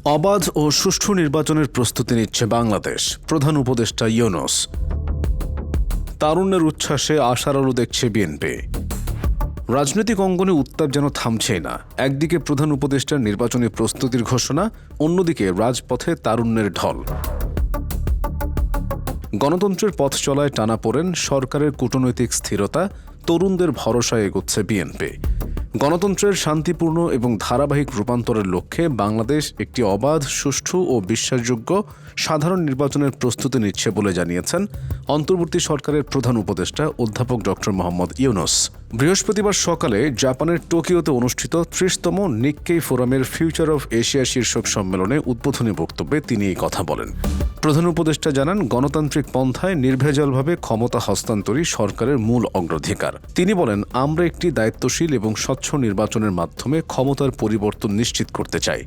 অবাধ ও সুষ্ঠু নির্বাচনের প্রস্তুতি নিচ্ছে বাংলাদেশ, প্রধান উপদেষ্টা ইউনূস। তারুণ্যের উচ্ছ্বাসে আশার আলো দেখছে বিএনপি। রাজনৈতিক অঙ্গনে উত্তাপ যেন থামছেই না। একদিকে প্রধান উপদেষ্টার নির্বাচনী প্রস্তুতির ঘোষণা, অন্যদিকে রাজপথে তারুণ্যের ঢল। গণতন্ত্রের পথ চলায় টানাপোড়েন, সরকারের কূটনৈতিক স্থিরতা, তরুণদের ভরসায় এগোচ্ছে বিএনপি। গণতন্ত্রের শান্তিপূর্ণ এবং ধারাবাহিক রূপান্তরের লক্ষ্যে বাংলাদেশ একটি অবাধ, সুষ্ঠু ও বিশ্বাসযোগ্য সাধারণ নির্বাচনের প্রস্তুতি নিচ্ছে বলে জানিয়েছেন অন্তর্বর্তী সরকারের প্রধান উপদেষ্টা অধ্যাপক ড. মোহাম্মদ ইউনূস। বৃহস্পতিবার সকালে জাপানের টোকিওতে অনুষ্ঠিত ৩০তম নিক্কেই ফোরামের ফিউচার অব এশিয়া শীর্ষক সম্মেলনে উদ্বোধনী বক্তব্যে তিনি এই কথা বলেন। প্রধান উপদেষ্টা জানান, গণতান্ত্রিক পন্থায় নির্ভেজালভাবে ক্ষমতা হস্তান্তরই সরকারের মূল অগ্রাধিকার। তিনি বলেন, আমরা একটি দায়িত্বশীল এবং স্বচ্ছ নির্বাচনের মাধ্যমে ক্ষমতার পরিবর্তন নিশ্চিত করতে চাই।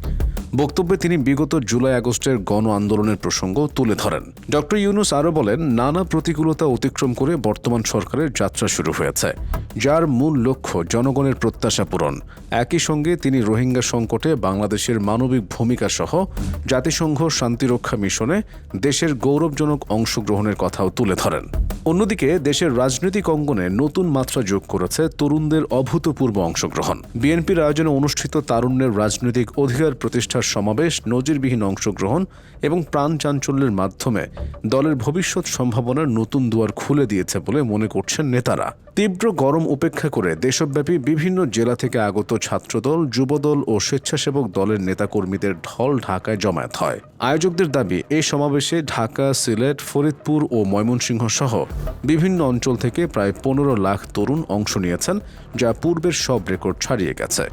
বক্তব্যে তিনি বিগত জুলাই-আগস্টের গণ আন্দোলনের প্রসঙ্গ তুলে ধরেন। ড. ইউনূস আরও বলেন, নানা প্রতিকূলতা অতিক্রম করে বর্তমান সরকারের যাত্রা শুরু হয়েছে, যার মূল লক্ষ্য জনগণের প্রত্যাশা পূরণ। একই সঙ্গে তিনি রোহিঙ্গা সংকটে বাংলাদেশের মানবিক ভূমিকা সহ জাতিসংঘ শান্তিরক্ষা মিশনে দেশের গৌরবজনক অংশগ্রহণের কথাও তুলে ধরেন। অন্যদিকে দেশের রাজনৈতিক অঙ্গনে নতুন মাত্রা যোগ করেছে তরুণদের অভূতপূর্ব অংশগ্রহণ। বিএনপির আয়োজনে অনুষ্ঠিত তারুণ্যের রাজনৈতিক অধিকার প্রতিষ্ঠার সমাবেশ নজিরবিহীন অংশগ্রহণ এবং প্রাণ চাঞ্চল্যের মাধ্যমে দলের ভবিষ্যৎ সম্ভাবনার নতুন দুয়ার খুলে দিয়েছে বলে মনে করছেন নেতারা। তীব্র গরম উপেক্ষা করে দেশব্যাপী বিভিন্ন জেলা থেকে আগত ছাত্রদল, যুবদল ও স্বেচ্ছাসেবক দলের নেতাকর্মীদের ঢল ঢাকায় জমায়েত হয়। আয়োজকদের দাবি, এই সমাবেশে ঢাকা, সিলেট, ফরিদপুর ও ময়মনসিংহ সহ বিভিন্ন অঞ্চল থেকে প্রায় ১৫ লাখ তরুণ অংশ নিয়েছেন, যা পূর্বের সব রেকর্ড ছাড়িয়ে গেছে।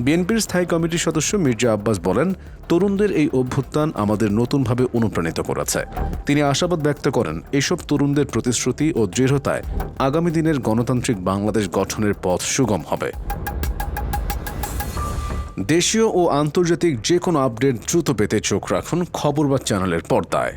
বিএনপির স্থায়ী কমিটির সদস্য মির্জা আব্বাস বলেন, তরুণদের এই অভ্যুত্থান আমাদের নতুনভাবে অনুপ্রাণিত করেছে। তিনি আশাবাদ ব্যক্ত করেন, এসব তরুণদের প্রতিশ্রুতি ও দৃঢ়তায় আগামী দিনের গণতান্ত্রিক বাংলাদেশ গঠনের পথ সুগম হবে। দেশীয় ও আন্তর্জাতিক যে কোনো আপডেট দ্রুত পেতে চোখ রাখুন খবরবাজ চ্যানেলের পর্দায়।